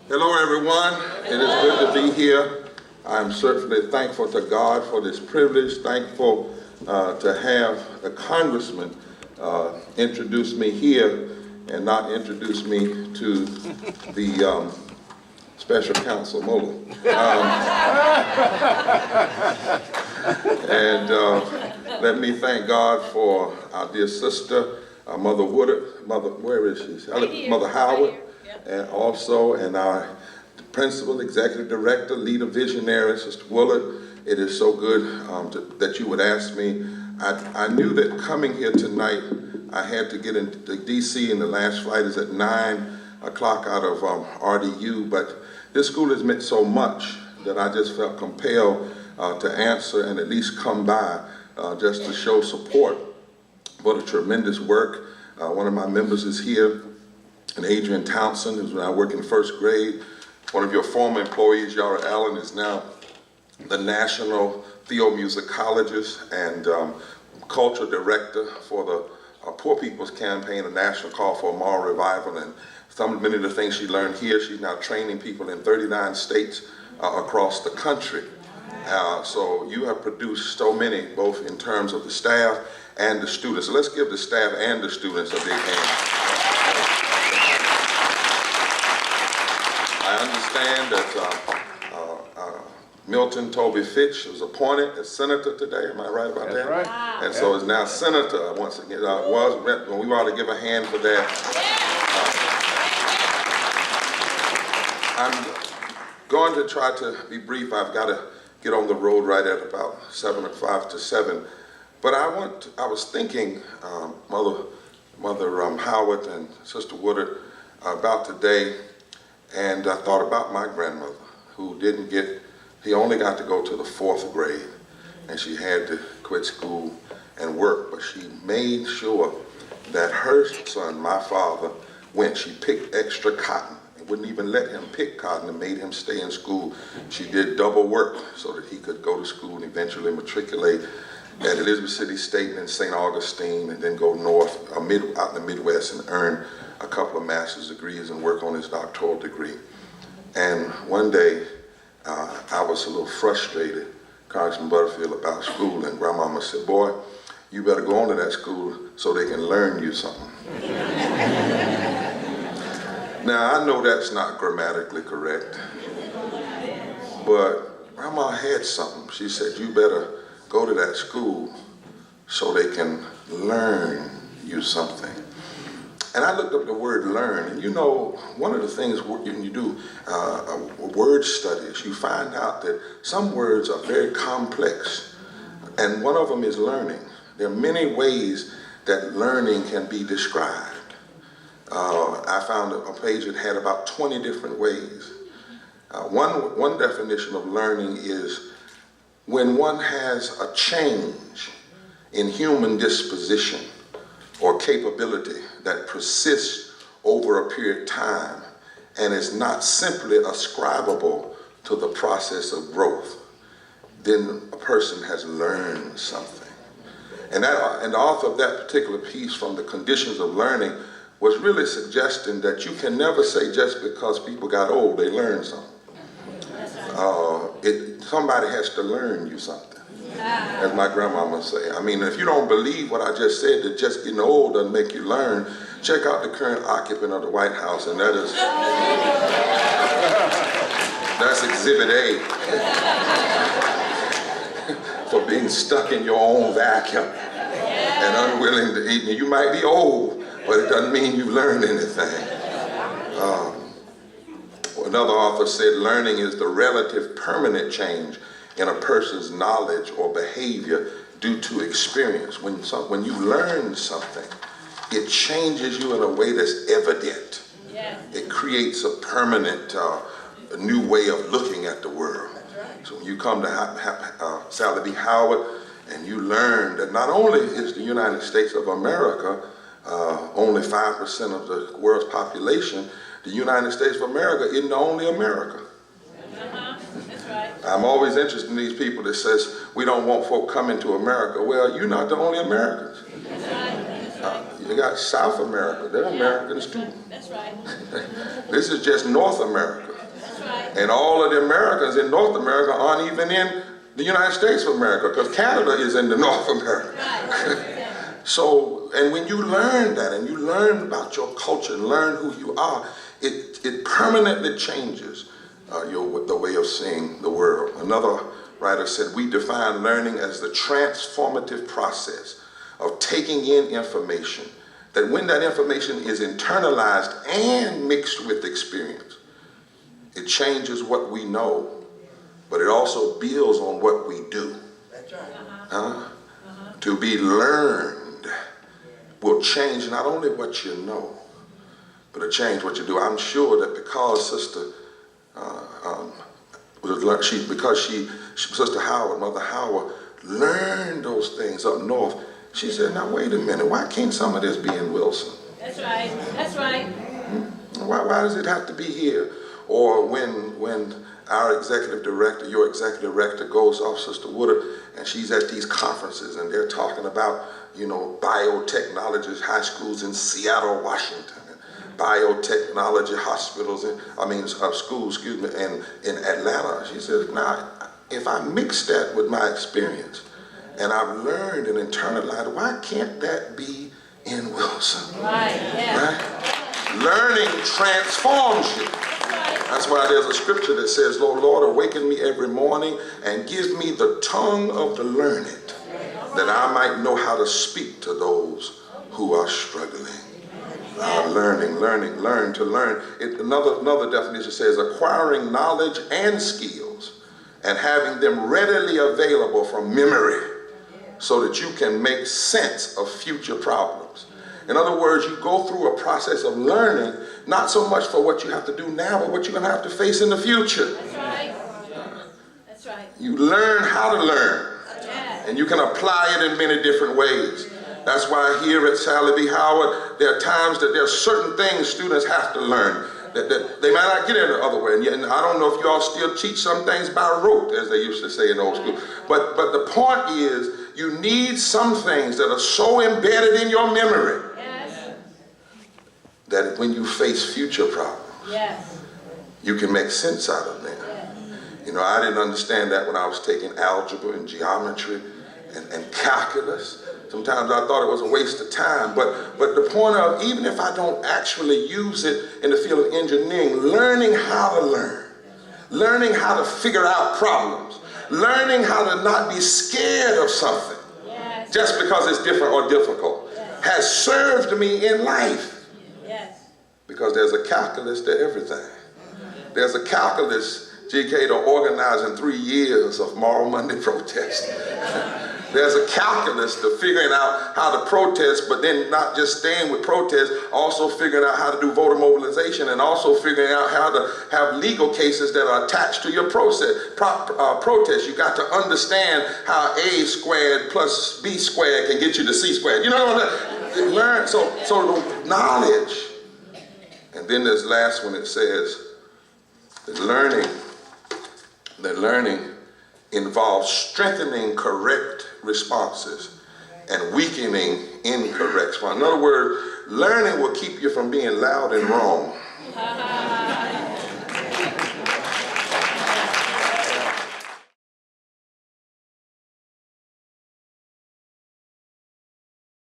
Hello everyone, it is good to be here. I'm certainly thankful to God for this privilege, thankful to have the congressman introduce me here and not introduce me to the special counsel Mueller. Let me thank God for our dear sister, Mother Woodard, where is she? Mother Howard. And also, our principal, executive director, leader, visionary, Sister Willard. It is so good that you would ask me. I knew that coming here tonight, I had to get into DC, and the last flight is at 9 o'clock out of RDU, but this school has meant so much that I just felt compelled to answer and at least come by just to show support for the tremendous work. One of my members is here, and Adrian Townsend, who's now working first grade. One of your former employees, Yara Allen, is now the National Theomusicologist and Cultural Director for the Poor People's Campaign, a national call for a moral revival. And many of the things she learned here, she's now training people in 39 states across the country. So you have produced so many, both in terms of the staff and the students. So let's give the staff and the students a big hand. I understand that Milton Toby Fitch was appointed as senator today. Am I right about that? Right. Wow. And so is now senator once again. We ought to give a hand for that. I'm going to try to be brief. I've got to get on the road right at about 5 to 7. But I was thinking, Mother Howard and Sister Woodard, about today. And I thought about my grandmother, who he only got to go to the 4th grade, and she had to quit school and work, but she made sure that her son, my father, she picked extra cotton, and wouldn't even let him pick cotton and made him stay in school. She did double work so that he could go to school and eventually matriculate at Elizabeth City State and St. Augustine, and then go north, out in the Midwest, and earn a couple of master's degrees and work on his doctoral degree. And one day, I was a little frustrated, Congressman Butterfield, about school, and Grandmama said, "Boy, you better go on to that school so they can learn you something." Now, I know that's not grammatically correct, but Grandma had something. She said, "You better go to that school so they can learn you something." And I looked up the word learn, and you know, one of the things when you do word studies, you find out that some words are very complex, and one of them is learning. There are many ways that learning can be described. I found a page that had about 20 different ways. One definition of learning is when one has a change in human disposition or capability that persists over a period of time and is not simply ascribable to the process of growth, then a person has learned something. And the author of that particular piece, From the Conditions of Learning, was really suggesting that you can never say just because people got old, they learned something. Somebody has to learn you something. As my grandmama say. I mean, if you don't believe what I just said, that just getting old doesn't make you learn, check out the current occupant of the White House, and that's Exhibit A for being stuck in your own vacuum and unwilling to eat. You might be old, but it doesn't mean you learned anything. Another author said, learning is the relative permanent change in a person's knowledge or behavior due to experience. When you learn something, it changes you in a way that's evident. Yeah. It creates a permanent, a new way of looking at the world. Right. So when you come to Sally B. Howard and you learn that not only is the United States of America only 5% of the world's population, the United States of America isn't the only America. That's right. I'm always interested in these people that says, we don't want folk coming to America. Well, you're not the only Americans. That's right. That's right. You got South America. They're Americans too. That's right. This is just North America. right. And all of the Americans in North America aren't even in the United States of America, because Canada is in the North America. Right. So, and when you learn that, and you learn about your culture and learn who you are, it permanently changes the way of seeing the world. Another writer said, we define learning as the transformative process of taking in information, that when that information is internalized and mixed with experience, it changes what we know, but it also builds on what we do. That's right. To be learned will change not only what you know, but it'll change what you do. I'm sure that because Sister Sister Howard, Mother Howard, learned those things up north, she said, now wait a minute, why can't some of this be in Wilson? That's right. That's right. Why does it have to be here? Or when our executive director, your executive director, goes off, Sister Woodard, and she's at these conferences and they're talking about, biotechnology high schools in Seattle, Washington, and biotechnology hospitals, schools, in Atlanta. She says, now, if I mix that with my experience and I've learned and internalized, why can't that be in Wilson? Right, yeah. Right? Learning transforms you. That's why there's a scripture that says, Lord, awaken me every morning and give me the tongue of the learned, that I might know how to speak to those who are struggling. Learn to learn. Another definition says acquiring knowledge and skills and having them readily available from memory so that you can make sense of future problems. In other words, you go through a process of learning, not so much for what you have to do now, but what you're going to have to face in the future. That's right. That's right. You learn how to learn. Yeah. And you can apply it in many different ways. That's why here at Sally B. Howard, there are times that there are certain things students have to learn that they might not get any other way. And I don't know if you all still teach some things by rote, as they used to say in old school. But the point is, you need some things that are so embedded in your memory that when you face future problems, you can make sense out of them. I didn't understand that when I was taking algebra and geometry and calculus. Sometimes I thought it was a waste of time, but the point of, even if I don't actually use it in the field of engineering, learning how to learn, learning how to figure out problems, learning how to not be scared of something just because it's different or difficult has served me in life. Because there's a calculus to everything. There's a calculus, GK, to organizing 3 years of Moral Monday protest. There's a calculus to figuring out how to protest, but then not just staying with protest, also figuring out how to do voter mobilization, and also figuring out how to have legal cases that are attached to your protest. You got to understand how A squared plus B squared can get you to C squared. You know what I'm saying? Learn, so the knowledge. And then this last one, it says that learning involves strengthening correct responses and weakening incorrect responses. In other words, learning will keep you from being loud and wrong.